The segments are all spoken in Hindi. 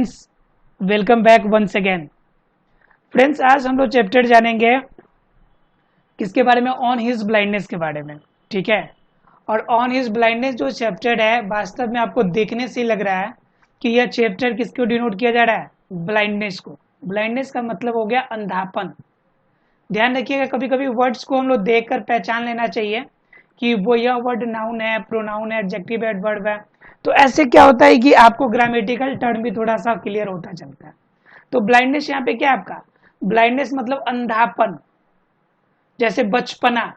Welcome back once again friends. आज हम लोग चैप्टर जानेंगे किसके बारे में, ऑन हिज ब्लाइंडनेस के बारे में। ठीक है, और ऑन हिज ब्लाइंडनेस जो चैप्टर है वास्तव में आपको देखने से ही लग रहा है कि यह चैप्टर किसको डिनोट किया जा रहा है, ब्लाइंडनेस को। ब्लाइंडनेस का मतलब हो गया अंधापन। ध्यान रखिएगा, कभी कभी वर्ड्स को हम लोग देख कर पहचान लेना चाहिए कि वो यह वर्ड नाउन है, प्रोनाउन है, एडजेक्टिव एडवर्ब है। तो ऐसे क्या होता है कि आपको ग्रामेटिकल टर्म भी थोड़ा सा क्लियर होता चलता है। तो ब्लाइंडनेस यहाँ पे क्या है आपका, ब्लाइंडनेस मतलब अंधापन। जैसे बचपना,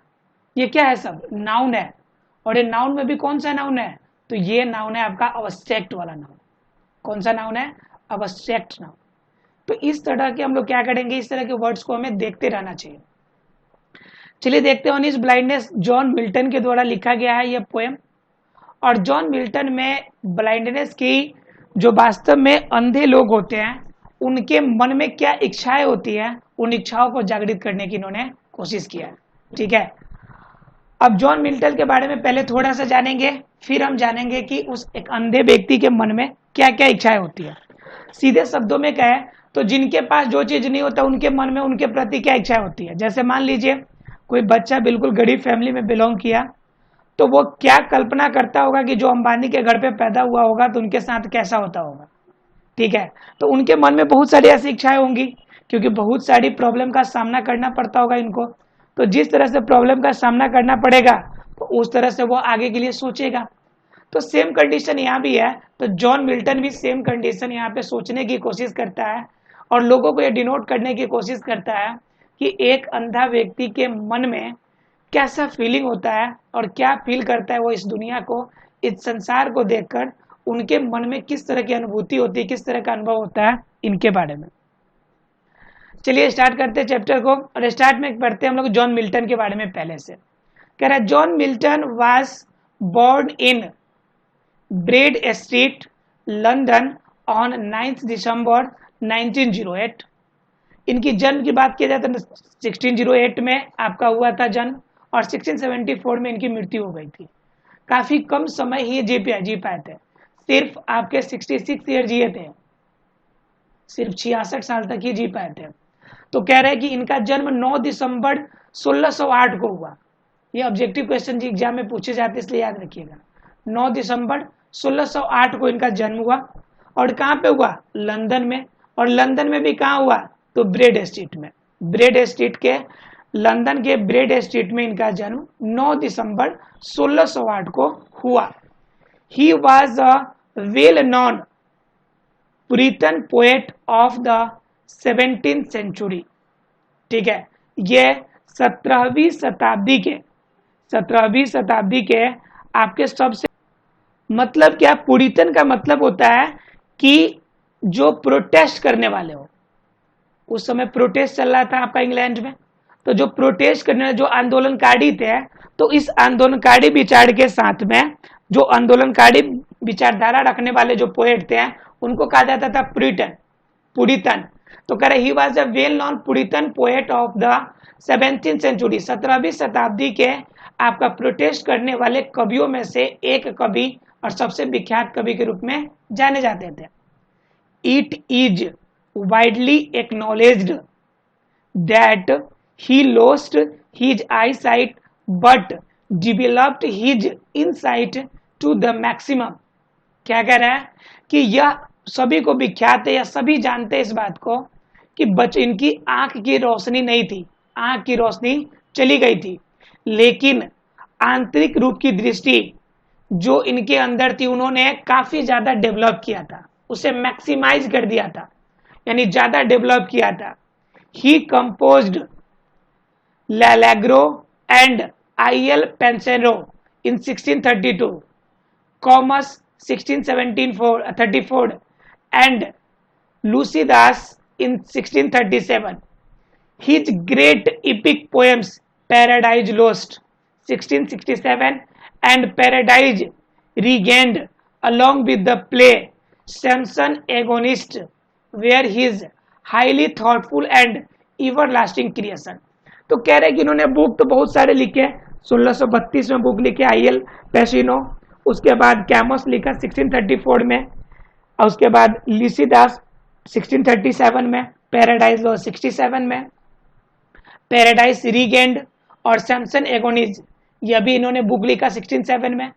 ये क्या है, सब नाउन है। और ये नाउन में भी कौन सा नाउन है, तो ये नाउन है आपका अब्स्ट्रैक्ट वाला नाउन। कौन सा नाउन है, अब्स्ट्रैक्ट नाउन। तो इस तरह के हम लोग क्या करेंगे, इस तरह के वर्ड्स को हमें देखते रहना चाहिए। चलिए देखते हैं on His blindness, John Milton के द्वारा लिखा गया है यह पोएम। और जॉन मिल्टन में ब्लाइंडनेस की जो वास्तव में अंधे लोग होते हैं उनके मन में क्या इच्छाएं होती है, उन इच्छाओं को जागृत करने की इन्होंने कोशिश किया है। ठीक है, अब जॉन मिल्टन के बारे में पहले थोड़ा सा जानेंगे, फिर हम जानेंगे कि उस एक अंधे व्यक्ति के मन में क्या क्या इच्छाएं होती है। सीधे शब्दों में कहे तो जिनके पास जो चीज नहीं होता उनके मन में उनके प्रति क्या इच्छाएं होती है। जैसे मान लीजिए कोई बच्चा बिल्कुल गरीब फैमिली में बिलोंग किया, तो वो क्या कल्पना करता होगा कि जो अंबानी के घर पे पैदा हुआ होगा तो उनके साथ कैसा होता होगा। ठीक है, तो उनके मन में बहुत सारी ऐसी इच्छाएं होंगी, क्योंकि बहुत सारी प्रॉब्लम का सामना करना पड़ता होगा इनको। तो जिस तरह से प्रॉब्लम का सामना करना पड़ेगा तो उस तरह से वो आगे के लिए सोचेगा। तो सेम कंडीशन यहाँ भी है। तो जॉन मिल्टन भी सेम कंडीशन यहाँ पे सोचने की कोशिश करता है और लोगों को ये डिनोट करने की कोशिश करता है कि एक अंधा व्यक्ति के मन में कैसा फीलिंग होता है और क्या फील करता है वो इस दुनिया को, इस संसार को देखकर उनके मन में किस तरह की अनुभूति होती है, किस तरह का अनुभव होता है, इनके बारे में। चलिए स्टार्ट करते हैं चैप्टर को, और स्टार्ट में पढ़ते हैं हम लोग जॉन मिल्टन के बारे में। पहले से कह रहा है, John Milton was born in Bread Street, London on 9 December 1908। इनकी जन्म की बात की जाए तो 1608 में आपका हुआ था जन्म, और 1674 में इनकी मृत्यु हो गई थी। काफी कम समय ही जी पाए थे, सिर्फ आपके 66 ईयर जिए थे, सिर्फ 66 साल तक ही जी पाए थे। तो कह रहे हैं कि इनका जन्म 9 दिसंबर 1608 को हुआ। ये ऑब्जेक्टिव क्वेश्चन जी एग्जाम में पूछे जाते, इसलिए याद रखिएगा। 9 दिसंबर 1608 को इनका जन्म हुआ, और कहाँ पे हुआ, लंदन में। और लंदन में भी कहाँ हुआ, तो ब्रेड स्ट्रीट में। ब्रेड स्ट्रीट के, लंदन के ब्रेड स्ट्रीट में इनका जन्म 9 दिसंबर 1608 को हुआ। He was a well known Puritan poet of the 17th century. ठीक है, ये 17वीं शताब्दी के आपके सबसे, मतलब क्या, पुरितन का मतलब होता है कि जो प्रोटेस्ट करने वाले हो। उस समय प्रोटेस्ट चल रहा था आपका इंग्लैंड में, तो जो प्रोटेस्ट करने वाले, जो आंदोलनकारी थे, तो इस आंदोलनकारी विचार के साथ में जो आंदोलनकारी विचारधारा रखने वाले जो पोएट थे उनको कहा जाता था पुरितन। तो कह रहे he was a well known Puritan poet of the 17th century, 17वीं शताब्दी के आपका प्रोटेस्ट करने वाले कवियों में से एक कवि और सबसे विख्यात कवि के रूप में जाने जाते थे। It is widely acknowledged that he lost his eyesight but developed his insight to the maximum। क्या कह रहा है कि यह सभी को विख्यात है, या सभी जानते हैं इस बात को कि इनकी आंख की रोशनी नहीं थी, आंख की रोशनी चली गई थी, लेकिन आंतरिक रूप की दृष्टि जो इनके अंदर थी उन्होंने काफी ज्यादा डेवलप किया था, उसे मैक्सिमाइज कर दिया था, यानी ज्यादा डेवलप किया था। ही composed L'Allegro and I.L. Pensero in 1632, Comus 1634, and Lucidas in 1637. His great epic poems Paradise Lost 1667 and Paradise Regained, along with the play Samson Agonist, were his highly thoughtful and everlasting creation। तो कह रहे कि इन्होंने बुक तो बहुत सारे लिखे, 1632 में बुक लिखे आई एल पेसिनो, उसके बाद कैमस लिखा 1634 में, और उसके बाद लिसिदास 1637 में, पैराडाइज लॉस्ट 67 में, पैराडाइज रीगेंड और सैमसन एगोनिज ये भी इन्होंने बुक लिखा 1607 में।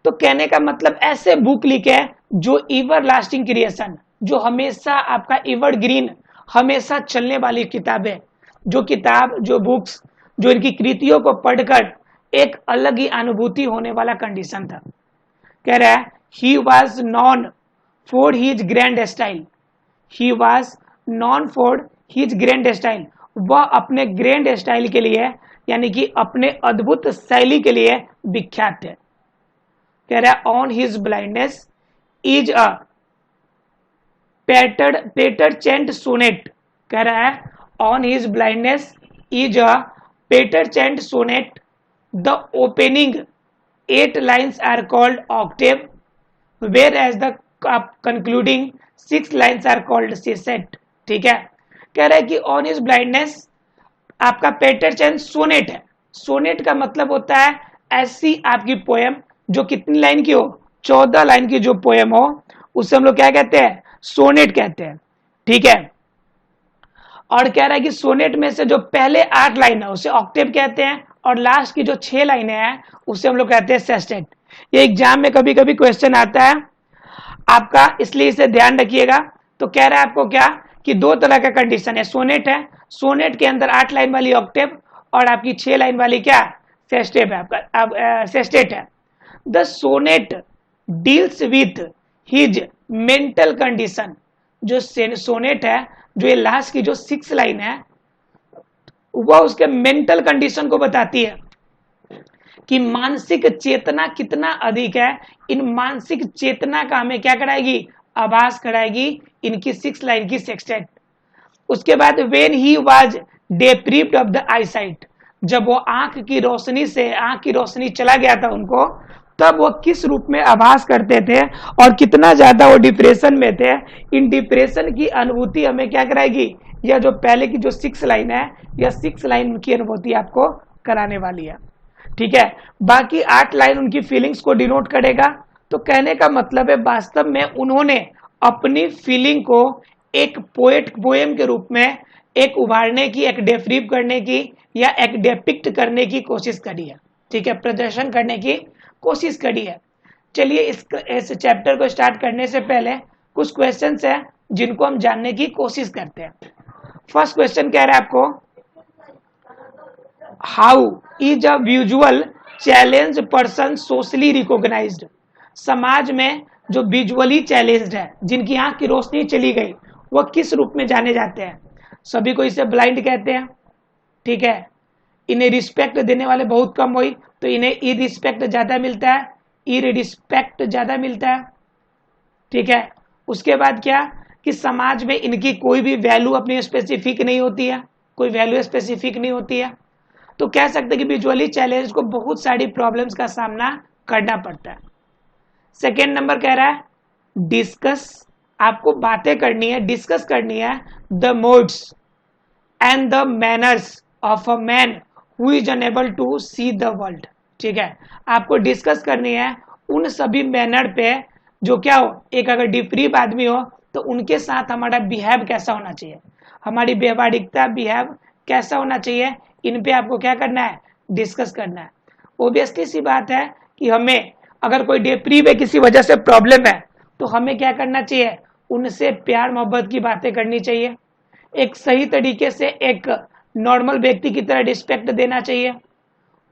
तो कहने का मतलब ऐसे बुक लिखे जो एवर लास्टिंग क्रिएशन, जो हमेशा आपका एवर ग्रीन, हमेशा चलने वाली किताबें, जो किताब, जो बुक्स, जो इनकी कृतियों को पढ़कर एक अलग ही अनुभूति होने वाला कंडीशन था। कह रहा है he was non for his grand style, he was non for his grand style, वह अपने ग्रैंड स्टाइल के लिए यानी कि अपने अद्भुत शैली के लिए विख्यात है। कह रहा है On His Blindness is a Petrarchan sonnet, कह रहा है On His Blindness is a Petrarchan sonnet, the opening 8 lines are called octave, whereas the concluding 6 lines are called sestet। ठीक है, कह रहा है कि ऑन हिज ब्लाइंडनेस आपका पेटर चेंट सोनेट है। सोनेट का मतलब होता है ऐसी आपकी पोएम जो कितनी लाइन की हो, 14 लाइन की जो पोएम हो, उसे हम लोग क्या कहते हैं, सोनेट कहते हैं। ठीक है, और कह रहा है कि सोनेट में से जो पहले 8 लाइन है उसे ऑक्टेव कहते हैं, और लास्ट की जो 6 लाइनें हैं उसे हम लोग कहते हैं सेस्टेट। ये एग्जाम में कभी कभी क्वेश्चन आता है आपका, इसलिए इसे ध्यान रखिएगा। तो कह रहा है आपको क्या कि 2 तरह का कंडीशन है, सोनेट है, सोनेट के अंदर 8 लाइन वाली ऑक्टेव और आपकी 6 लाइन वाली क्या सेस्टेट है, आपका सेस्टेट है। The sonnet deals with his mental condition, जो सोनेट है, जो ये लास्ट की जो 6 लाइन है, वह उसके मेंटल कंडीशन को बताती है कि मानसिक चेतना कितना अधिक है। इन मानसिक चेतना का हमें क्या कराएगी, आभास कराएगी इनकी 6 लाइन की सेक्सटेट। उसके बाद when he was deprived of the eyesight, जब वो आंख की रोशनी चला गया था उनको, तब वो किस रूप में आभास करते थे और कितना ज्यादा वो डिप्रेशन में थे। इन डिप्रेशन की अनुभूति हमें क्या कराएगी, यह जो पहले की जो 6 लाइन है, यह 6 लाइन की अनुभूति आपको कराने वाली है। ठीक है, बाकी 8 लाइन उनकी फीलिंग्स को डिनोट करेगा। तो कहने का मतलब है वास्तव में उन्होंने अपनी फीलिंग को एक पोएम के रूप में एक उभारने की, एक डेप्रीव करने की या एक डेपिक्ट करने की कोशिश करी है। ठीक है, प्रदर्शन करने की कोशिश करी है। चलिए इस चैप्टर को स्टार्ट करने से पहले कुछ क्वेश्चंस हैं जिनको हम जानने की कोशिश करते हैं। फर्स्ट क्वेश्चन कह रहा है आपको, how is a visual challenge person socially recognised. समाज में जो विजुअली चैलेंज्ड है, जिनकी आंख की रोशनी चली गई, वह किस रूप में जाने जाते हैं। सभी को इसे ब्लाइंड कहते हैं। ठीक है, इन्हें रिस्पेक्ट देने वाले बहुत कम हुई, तो इन्हें इरिस्पेक्ट ज्यादा मिलता है, इरिस्पेक्ट ज्यादा मिलता है। ठीक है, उसके बाद क्या कि समाज में इनकी कोई भी वैल्यू अपनी स्पेसिफिक नहीं होती है, कोई वैल्यू स्पेसिफिक नहीं होती है। तो कह सकते हैं कि विजुअली चैलेंज को बहुत सारी प्रॉब्लम्स का सामना करना पड़ता है। सेकेंड नंबर कह रहा है डिस्कस, आपको बातें करनी है, डिस्कस करनी है the modes and the manners of a man who is unable to see the world. ठीक है, आपको डिस्कस करनी है उन सभी मैनर पे जो क्या हो, एक अगर डिप्रीव आदमी हो तो उनके साथ हमारा बिहेव कैसा होना चाहिए, हमारी व्यवहारिकता बिहेव कैसा होना चाहिए, इन पे आपको क्या करना है, डिस्कस करना है। ओबियसली सी बात है कि हमें अगर कोई डिप्रीव है, किसी वजह से प्रॉब्लम है, तो हमें क्या करना चाहिए, उनसे प्यार मोहब्बत की बातें करनी चाहिए, एक सही तरीके से एक नॉर्मल व्यक्ति की तरह रिस्पेक्ट देना चाहिए,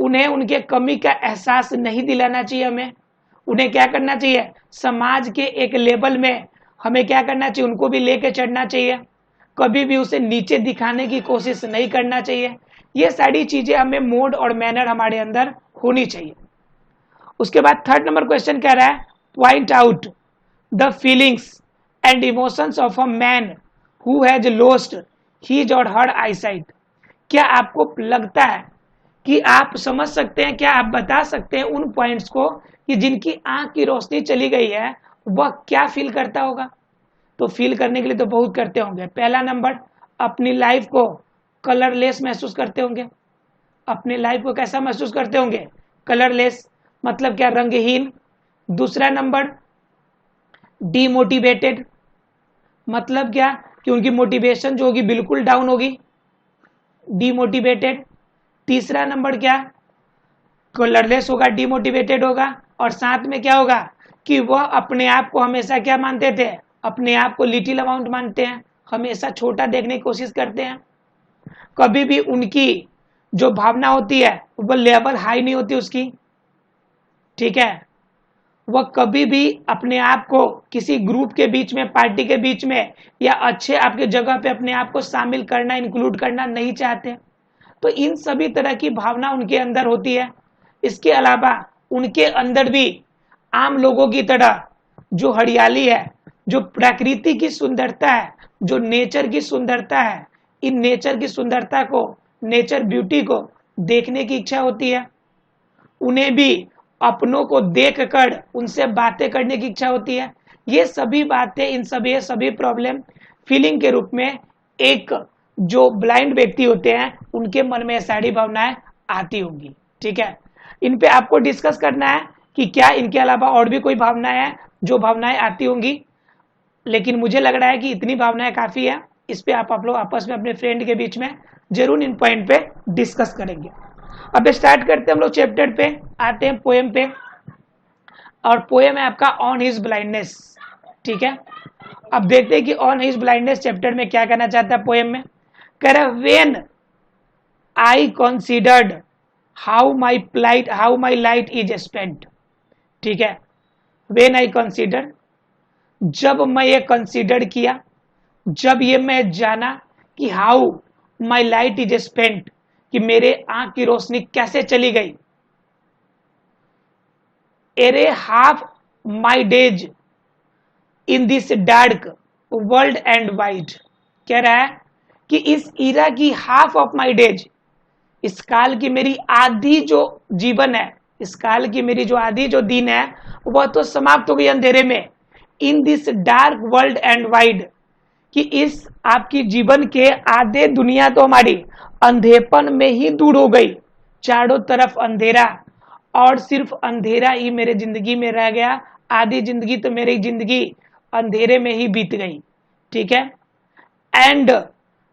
उन्हें उनके कमी का एहसास नहीं दिलाना चाहिए। हमें उन्हें क्या करना चाहिए, समाज के एक लेवल में हमें क्या करना चाहिए, उनको भी लेके चढ़ना चाहिए, कभी भी उसे नीचे दिखाने की कोशिश नहीं करना चाहिए। ये सारी चीजें हमें मोड और मैनर हमारे अंदर होनी चाहिए। उसके बाद थर्ड नंबर क्वेश्चन कह रहा है point out the feelings and emotions of a man who has lost his और हर आईसाइट। क्या आपको लगता है कि आप समझ सकते हैं, क्या आप बता सकते हैं उन पॉइंट्स को कि जिनकी आंख की रोशनी चली गई है वह क्या फील करता होगा। तो फील करने के लिए तो बहुत करते होंगे। पहला नंबर, अपनी लाइफ को कलरलेस महसूस करते होंगे, अपनी लाइफ को कैसा महसूस करते होंगे, कलरलेस, मतलब क्या, रंगहीन। दूसरा नंबर, डीमोटिवेटेड, मतलब क्या कि उनकी मोटिवेशन जो होगी बिल्कुल डाउन होगी, डीमोटिवेटेड। तीसरा नंबर क्या, कलरलेस होगा, डीमोटिवेटेड होगा। और साथ में क्या होगा कि वह अपने आप को हमेशा क्या मानते थे, अपने आप को लिटिल अमाउंट मानते हैं, हमेशा छोटा देखने की कोशिश करते हैं। कभी भी उनकी जो भावना होती है वह लेवल हाई नहीं होती उसकी, ठीक है। वह कभी भी अपने आप को किसी ग्रुप के बीच में, पार्टी के बीच में या अच्छे आपके जगह पे अपने आप को शामिल करना, इंक्लूड करना नहीं चाहते। तो इन सभी तरह की भावना उनके अंदर होती है। इसके अलावा उनके अंदर भी आम लोगों की तरह जो हरियाली है, जो प्रकृति की सुंदरता है, जो नेचर की सुंदरता है, इन नेचर की सुंदरता को, नेचर ब्यूटी को देखने की इच्छा होती है। उन्हें भी अपनों को देखकर उनसे बातें करने की इच्छा होती है। ये सभी बातें, इन सभी प्रॉब्लम फीलिंग के रूप में एक जो ब्लाइंड व्यक्ति होते हैं उनके मन में सारी भावनाएं आती होंगी, ठीक है। इन पे आपको डिस्कस करना है कि क्या इनके अलावा और भी कोई भावनाएं हैं जो भावनाएं आती होंगी, लेकिन मुझे लग रहा है कि इतनी भावनाएं काफी है। इस पे आप लोग आपस में अपने फ्रेंड के बीच में जरूर इन पॉइंट पे डिस्कस करेंगे। अब स्टार्ट करते हैं हम लोग चैप्टर पे, आते हैं पोएम पे। और पोएम है आपका ऑन हिज ब्लाइंडनेस, ठीक है। अब देखते हैं कि ऑन हिज ब्लाइंडनेस चैप्टर में क्या कहना चाहता है पोएम में। कह रहा है when I considered how my light is spent, ठीक है। व्हेन आई कंसीडर, जब मैं ये कंसीडर किया, जब ये मैं जाना कि how my light is spent, कि मेरे आंख की रोशनी कैसे चली गई। Array half my days in this dark world and wide, कह रहा है कि इस ईरा की हाफ ऑफ माई डेज, इस काल की मेरी आधी जो जीवन है, इस काल की मेरी जो आधी जो दिन है वह तो समाप्त हो गई अंधेरे में। In this dark world and wide, कि इस आपकी जीवन के आधे दुनिया तो हमारी अंधेपन में ही दूर हो गई, चारों तरफ अंधेरा और सिर्फ अंधेरा ही मेरे जिंदगी में रह गया। आधी जिंदगी तो मेरी जिंदगी अंधेरे में ही बीत गई, ठीक है। And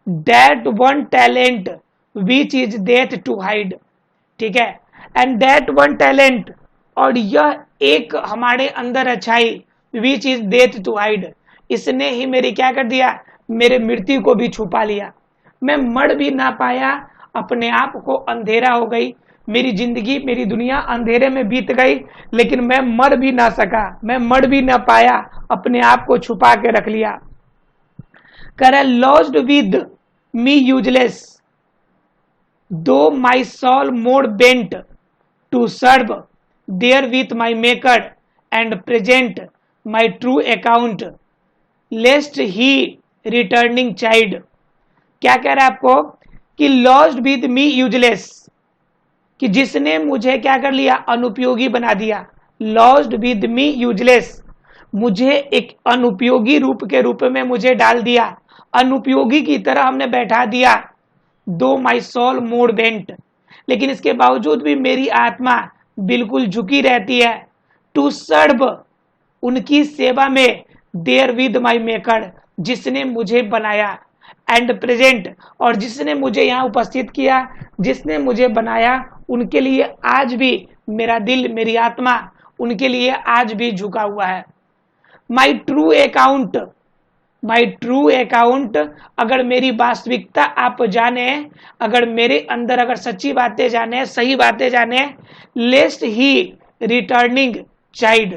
that one talent which is death to hide, ठीक है। एंड दैट वन टैलेंट, और यह एक हमारे अंदर अच्छाई, which is death to hide, इसने ही मेरी क्या कर दिया, मेरे मृत्यु को भी छुपा लिया। मैं मर भी ना पाया, अपने आप को अंधेरा हो गई, मेरी जिंदगी, मेरी दुनिया अंधेरे में बीत गई, लेकिन मैं मर भी ना सका, मैं मर भी ना पाया, अपने आप को छुपा के रख लिया। कर lost with me useless though my soul more bent to serve therewith my maker and present my true account lest he returning child. क्या कह रहा है आपको कि लॉस्ड विद मी यूजलेस, कि जिसने मुझे क्या कर लिया, अनुपयोगी बना दिया। लॉस्ड विद मी यूजलेस, मुझे एक अनुपयोगी रूप के रूप में मुझे डाल दिया, अनुपयोगी की तरह हमने बैठा दिया। दो माई सोल मोर बेंट, लेकिन इसके बावजूद भी मेरी आत्मा बिल्कुल झुकी रहती है। टू सर्व, उनकी सेवा में, देयर विद माई मेकर, जिसने मुझे बनाया, एंड प्रेजेंट, और जिसने मुझे यहाँ उपस्थित किया, जिसने मुझे बनाया, उनके लिए आज भी मेरा दिल, मेरी आत्मा उनके लिए आज भी झुका हुआ है। माई ट्रू अकाउंट, माई ट्रू अकाउंट, अगर मेरी वास्तविकता आप जाने, अगर मेरे अंदर अगर सच्ची बातें जाने, सही बातें जाने, लेस्ट ही रिटर्निंग चाइल्ड,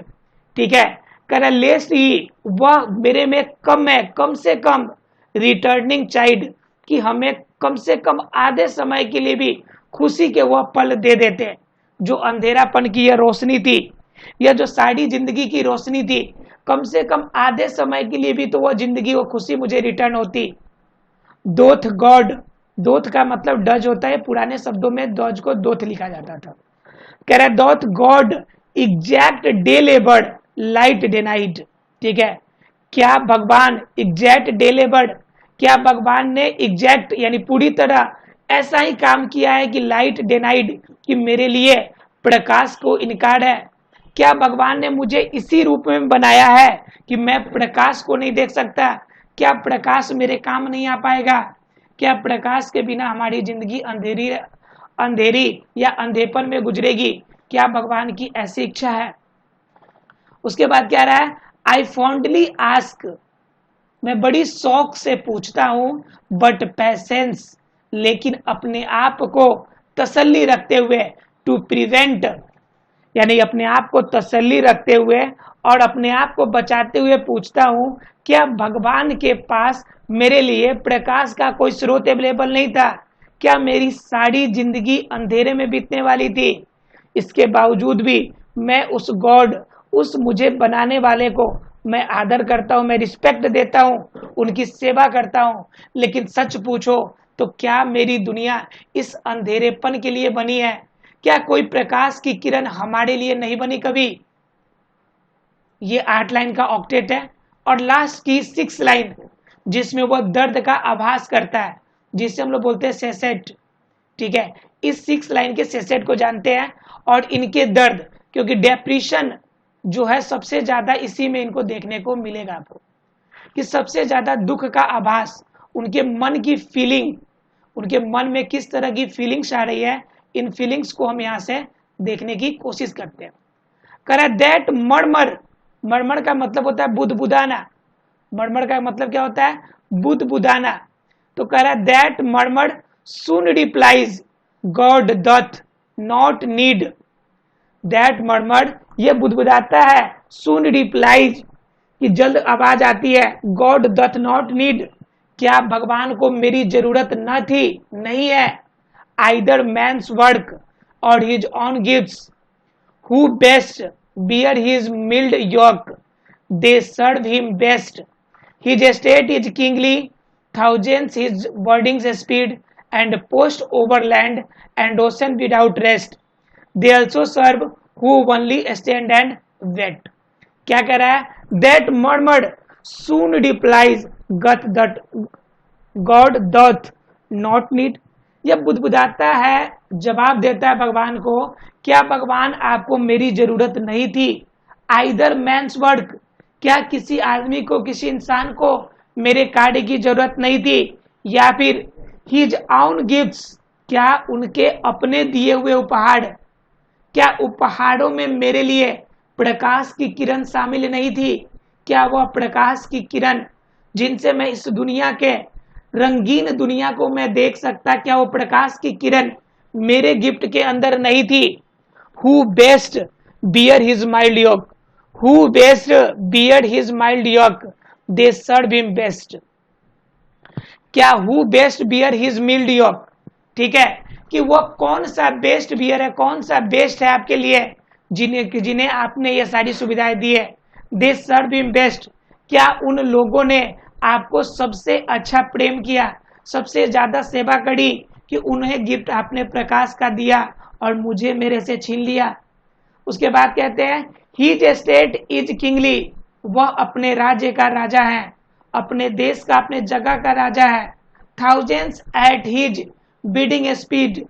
ठीक है। कह लेस्ट ही, वह मेरे में कम है, कम से कम रिटर्निंग चाइल्ड, कि हमें कम से कम आधे समय के लिए भी खुशी के वह पल दे देते। जो अंधेरापन की यह रोशनी थी, यह जो सारी जिंदगी की रोशनी थी, कम से कम आधे समय के लिए भी तो वह जिंदगी, वो खुशी मुझे रिटर्न होती। दोथ गॉड, दोथ का मतलब डज होता है, पुराने शब्दों में डज को दोथ लिखा जाता था। कह रहा है doth God exact day laboured light denied, ठीक है। क्या भगवान एग्जैक्ट डे लेबर्ड, क्या भगवान ने एग्जैक्ट यानी पूरी तरह ऐसा ही काम किया है कि लाइट डे नाइट, कि मेरे लिए प्रकाश को इनकार है, क्या भगवान ने मुझे इसी रूप में बनाया है कि मैं प्रकाश को नहीं देख सकता? क्या प्रकाश मेरे काम नहीं आ पाएगा? क्या प्रकाश के बिना हमारी जिंदगी अंधेरी या अंधेपन में गुजरेगी? क्या भगवान की ऐसी इच्छा है? उसके बाद क्या रहा है, आई फॉन्डली आस्क, मैं बड़ी शौक से पूछता हूं, बट पैसेंस, लेकिन अपने आप को तसल्ली रखते हुए, टू प्रिवेंट, यानी अपने आप को तसल्ली रखते हुए और अपने आप को बचाते हुए पूछता हूं, क्या भगवान के पास मेरे लिए प्रकाश का कोई स्रोत अवेलेबल नहीं था? क्या मेरी सारी जिंदगी अंधेरे में बीतने वाली थी? इसके बावजूद भी मैं उस गॉड, उस मुझे बनाने वाले को मैं आदर करता हूं, मैं रिस्पेक्ट देता हूं, उनकी सेवा करता हूं। लेकिन सच पूछो तो क्या मेरी दुनिया इस अंधेरेपन के लिए बनी है? क्या कोई प्रकाश की किरण हमारे लिए नहीं बनी कभी? ये 8 लाइन का ऑक्टेट है। और लास्ट की 6 लाइन जिसमें वह दर्द का आभास करता है, जिसे हम लोग बोलते हैं सेसेट। ठीक है, इस 6 लाइन के सेसेट को जानते हैं और इनके दर्द, क्योंकि डिप्रेशन जो है सबसे ज्यादा इसी में इनको देखने को मिलेगा आपको, कि सबसे ज्यादा दुख का आभास, उनके मन की फीलिंग, उनके मन में किस तरह की फीलिंग्स आ रही है, इन फीलिंग्स को हम यहाँ से देखने की कोशिश करते हैं। कह दैट मर्मर, मर्मर का मतलब होता है बुदबुदाना, मर्मर का मतलब क्या होता है, बुदबुदाना। तो कह रहा है that murmur soon replies God doth not need, that murmur, ये बुदबुदाता है, सून रिप्लाइज, कि जल्द आवाज आती है, गॉड डथ नॉट नीड, क्या भगवान को मेरी जरूरत न थी, नहीं है। आइदर मैंस वर्क और his on gifts, who best bear his mild yoke, they serve him best, his estate is kingly, thousands his wordings speed, and post over land and ocean without rest, they also serve who only stand and wait। क्या कह रहा है, that murmured soon replies God doth not need, यह बुदबुदाता है, जवाब देता है भगवान को, क्या भगवान आपको मेरी जरूरत नहीं थी? आइदर मैंस वर्क, क्या किसी आदमी को, किसी इंसान को मेरे कार्य की जरूरत नहीं थी? या फिर हिज ऑन गिफ्ट्स, क्या उनके अपने दिए हुए उपहार, क्या उपहारों में मेरे लिए प्रकाश की किरण शामिल नहीं थी? क्या वह प्रकाश की किरण जिनसे मैं इस दुनिया के रंगीन दुनिया को मैं देख सकता, क्या वो प्रकाश की किरण मेरे गिफ्ट के अंदर नहीं थी? Who best bear his mild yoke, who best bear his mild yoke, they serve him best। क्या who best bear his mild yoke, ठीक है, कि वो कौन सा बेस्ट बियर है, कौन सा बेस्ट है आपके लिए, जिन्हें आपने ये सारी सुविधाएं दी है। दे सर्व हिम बेस्ट, क्या उन लोगों ने आपको सबसे अच्छा प्रेम किया, सबसे ज्यादा सेवा करी, कि उन्हें गिफ्ट आपने प्रकाश का दिया और मुझे मेरे से छीन लिया। उसके बाद कहते हैं हिज एस्टेट इज किंगली, वह अपने राज्य का राजा है, अपने देश का, अपने जगह का राजा है। Thousands at his bidding speed,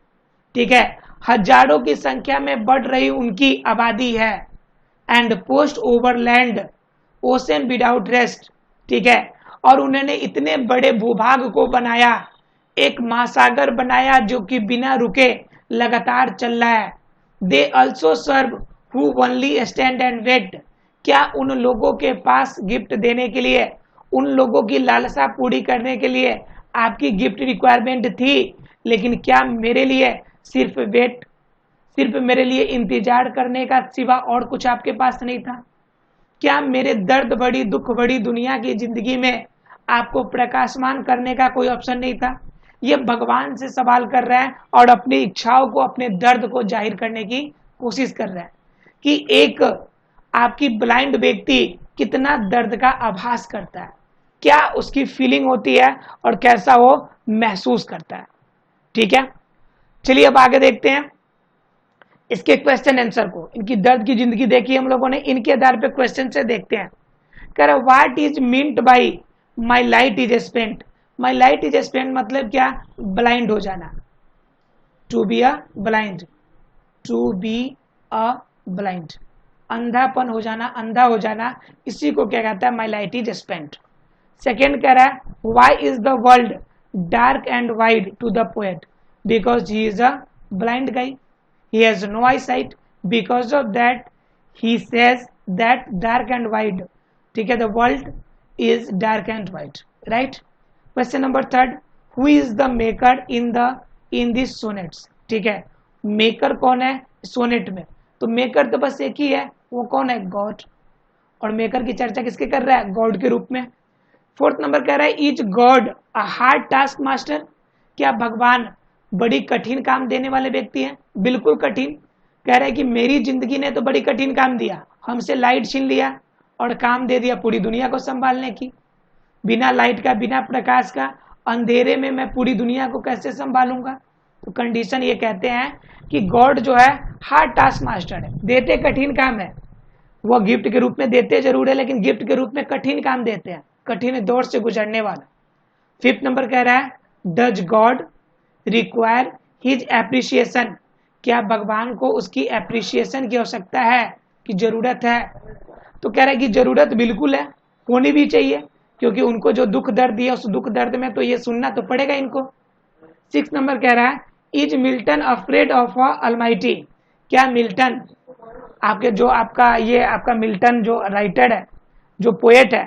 ठीक है, हजारों की संख्या में बढ़ रही उनकी आबादी है। And post over land ocean without rest, ठीक है, और उन्होंने इतने बड़े भूभाग को बनाया, एक महासागर बनाया जो कि बिना रुके लगातार चल रहा है। They also serve who only stand and wait, क्या उन लोगों के पास गिफ्ट देने के लिए, उन लोगों की लालसा पूरी करने के लिए आपकी गिफ्ट रिक्वायरमेंट थी, लेकिन क्या मेरे लिए सिर्फ वेट, सिर्फ मेरे लिए इंतजार करने का सिवा और कुछ आपके पास नहीं था? क्या मेरे दर्द बड़ी, दुख बड़ी दुनिया की जिंदगी में आपको प्रकाशमान करने का कोई ऑप्शन नहीं था? ये भगवान से सवाल कर रहा है और अपनी इच्छाओं को, अपने दर्द को जाहिर करने की कोशिश कर रहा है कि एक आपकी ब्लाइंड व्यक्ति कितना दर्द का आभास करता है, क्या उसकी फीलिंग होती है और कैसा वो महसूस करता है। ठीक है, चलिए अब आगे देखते हैं इसके क्वेश्चन आंसर को। इनकी दर्द की जिंदगी देखी हम लोगों ने, इनके आधार पे क्वेश्चन से देखते हैं। कह रहा what is meant by my light is spent. My light is spent मतलब क्या, ब्लाइंड हो जाना, to be a blind, to be a blind, अंधापन हो जाना, अंधा हो जाना, इसी को क्या कहता है, my light is spent. Second कह रहा है why is the world dark and wide to the poet, because he is a blind guy, he has no eyesight, because of that he says that dark and wide, ठीक है, the world is dark and white, right? Question number third, who is the maker in these sonnets, ठीक है, मेकर कौन है सोनेट में, तो मेकर तो बस एक ही है, वो कौन है, गॉड, और मेकर की चर्चा किसके कर रहा है, गॉड के रूप में। फोर्थ नंबर कह रहा है is God a hard task master, क्या भगवान बड़ी कठिन काम देने वाले व्यक्ति हैं, बिल्कुल कठिन। कह रहा है कि मेरी जिंदगी ने तो बड़ी कठिन काम दिया, हमसे लाइट छीन लिया और काम दे दिया पूरी दुनिया को संभालने की, बिना लाइट का, बिना प्रकाश का, अंधेरे में मैं पूरी दुनिया को कैसे संभालूंगा। तो कंडीशन ये कहते हैं कि गॉड जो है हार्ड टास्क मास्टर है, देते कठिन काम है, वो गिफ्ट के रूप में देते जरूर है, लेकिन गिफ्ट के रूप में कठिन काम देते हैं, कठिन दौर से गुजरने वाला। फिफ्थ नंबर कह रहा है does God require his appreciation, क्या भगवान को उसकी एप्रिसिएशन की आवश्यकता है, कि जरूरत है। तो कह रहा है कि जरूरत बिल्कुल है, होनी भी चाहिए, क्योंकि उनको जो दुख दर्द दिया उस दुख दर्द में तो ये सुनना तो पड़ेगा इनको। सिक्स नंबर कह रहा है is Milton afraid of Almighty, क्या मिल्टन आपके जो आपका मिल्टन जो राइटर है, जो पोएट है,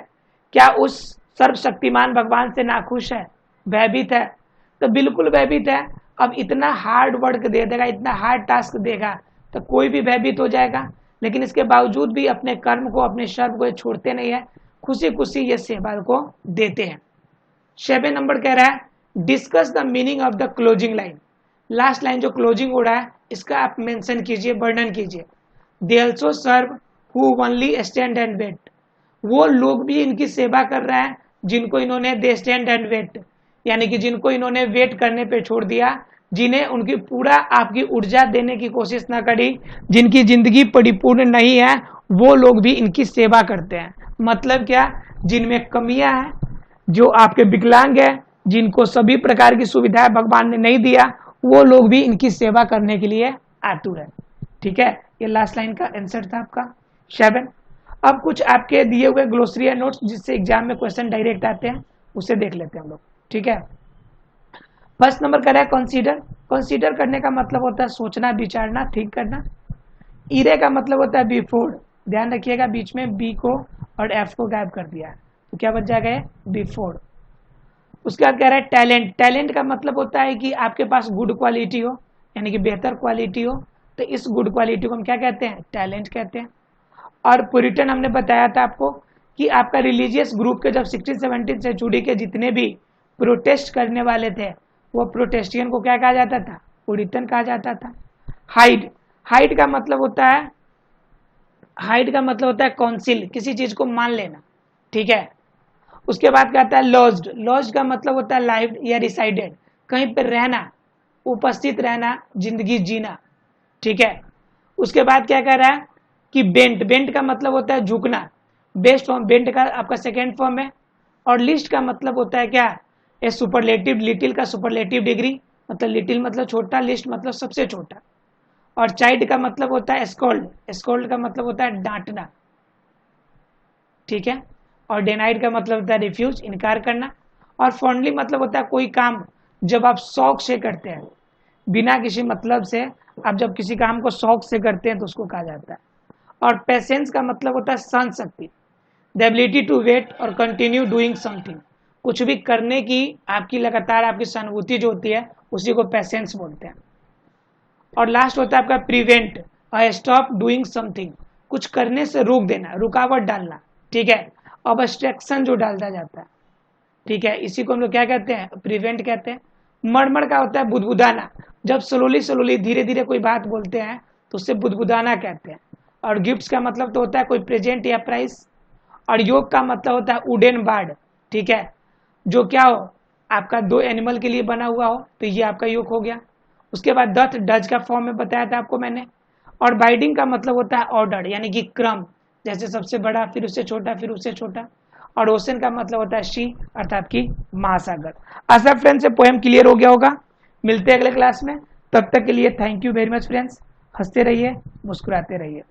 क्या उस सर्वशक्तिमान भगवान से नाखुश है, भयभीत है। तो बिल्कुल भयभीत है। अब इतना हार्ड वर्क दे देगा, इतना हार्ड टास्क देगा तो कोई भी भयभीत हो जाएगा, लेकिन इसके बावजूद भी अपने कर्म को, अपने शर्म को छोड़ते नहीं है, खुशी खुशी ये सेवा को देते हैं। 7 नंबर कह रहा है discuss the meaning of the closing line, last line जो क्लोजिंग हो रहा है इसका आप मेंशन कीजिए, वर्णन कीजिए। They also serve who only stand and wait, वो लोग भी इनकी सेवा कर रहे हैं जिनको इन्होंने दे स्टैंड एंड वेट, यानी कि जिनको इन्होंने वेट करने पे छोड़ दिया, जिन्हें उनकी पूरा आपकी ऊर्जा देने की कोशिश ना करी, जिनकी जिंदगी परिपूर्ण नहीं है, वो लोग भी इनकी सेवा करते हैं। मतलब क्या, जिनमें कमियां हैं, जो आपके विकलांग है, जिनको सभी प्रकार की सुविधाएं भगवान ने नहीं दिया, वो लोग भी इनकी सेवा करने के लिए आतुर है। ठीक है, ये लास्ट लाइन का आंसर था आपका 7। अब कुछ आपके दिए हुए ग्लोसरी नोट्स जिससे एग्जाम में क्वेश्चन डायरेक्ट आते हैं, उसे देख लेते हैं हम लोग। ठीक है, फर्स्ट नंबर कह रहा है कंसीडर, कंसीडर करने का मतलब होता है सोचना, विचारना, ठीक करना। इरे का मतलब होता है बिफोर, ध्यान रखिएगा बीच में बी को और एफ को गायब कर दिया है, तो क्या बच जाएगा बिफोर। उसके बाद कह रहा है टैलेंट, टैलेंट का मतलब होता है कि आपके पास गुड क्वालिटी हो, यानी कि बेहतर क्वालिटी हो, तो इस गुड क्वालिटी को हम क्या कहते हैं, टैलेंट कहते हैं। और पुरिटन हमने बताया था आपको कि आपका रिलीजियस ग्रुप के जब 16-17 सेंचुरी के जितने भी प्रोटेस्ट करने वाले थे, वो प्रोटेस्टियन को क्या कहा जाता था, पुरिटन कहा जाता था। हाइड, हाइड का मतलब होता है, हाइड का मतलब होता है काउंसिल, किसी चीज को मान लेना। ठीक है, उसके बाद कहता है लॉज्ड, लॉज्ड का मतलब होता है लाइव या रिसाइडेड, कहीं पर रहना, उपस्थित रहना, जिंदगी जीना। ठीक है, उसके बाद क्या कह रहा है कि बेंट, बेंट का मतलब होता है झुकना, बेस्ट फॉर्म बेंट का आपका सेकेंड फॉर्म है। और लिस्ट का मतलब होता है क्या, ए सुपरलेटिव, लिटिल का सुपरलेटिव डिग्री, मतलब लिटिल मतलब छोटा, लिस्ट मतलब सबसे छोटा। और चाइल्ड का मतलब होता है स्कोल्ड, स्कोल्ड का मतलब होता है डांटना। ठीक है, और डेनाइड का मतलब होता है रिफ्यूज, इनकार करना। और फॉन्डली मतलब होता है कोई काम जब आप शौक से करते हैं, बिना किसी मतलब से, आप जब किसी काम को शौक से करते हैं तो उसको कहा जाता है। और पेशेंस का मतलब होता है सहन शक्ति, द एबिलिटी टू वेट और कंटिन्यू डूइंग समथिंग, कुछ भी करने की आपकी लगातार आपकी सहानुभूति जो होती है उसी को पेशेंस बोलते हैं। और लास्ट होता है आपका प्रिवेंट, स्टॉप डूइंग समथिंग, कुछ करने से रोक देना, रुकावट डालना। ठीक है, ऑब्स्ट्रक्शन जो डालता जाता है। ठीक है, इसी को हम लोग क्या कहते हैं, प्रिवेंट कहते हैं। मड़मड़ का होता है बुदबुदाना, जब स्लोली स्लोली धीरे धीरे कोई बात बोलते हैं तो उससे बुदबुदाना कहते हैं। और गिफ्ट्स का मतलब तो होता है कोई प्रेजेंट या प्राइस। और योग का मतलब होता है वुडन बार्ड। ठीक है, जो क्या हो, आपका 2 एनिमल के लिए बना हुआ हो, तो ये आपका योग हो गया। उसके बाद दथ, डज का फॉर्म में बताया था आपको मैंने। और बाइडिंग का मतलब होता है ऑर्डर, यानी कि क्रम, जैसे सबसे बड़ा, फिर उससे छोटा, फिर उससे छोटा। और ओशन का मतलब होता है शी, अर्थात कि महासागर। आशा फ्रेंड्स से पोएम क्लियर हो गया होगा। मिलते हैं अगले क्लास में, तब तक के लिए thank you very much friends. हंसते रहिए, मुस्कुराते रहिए।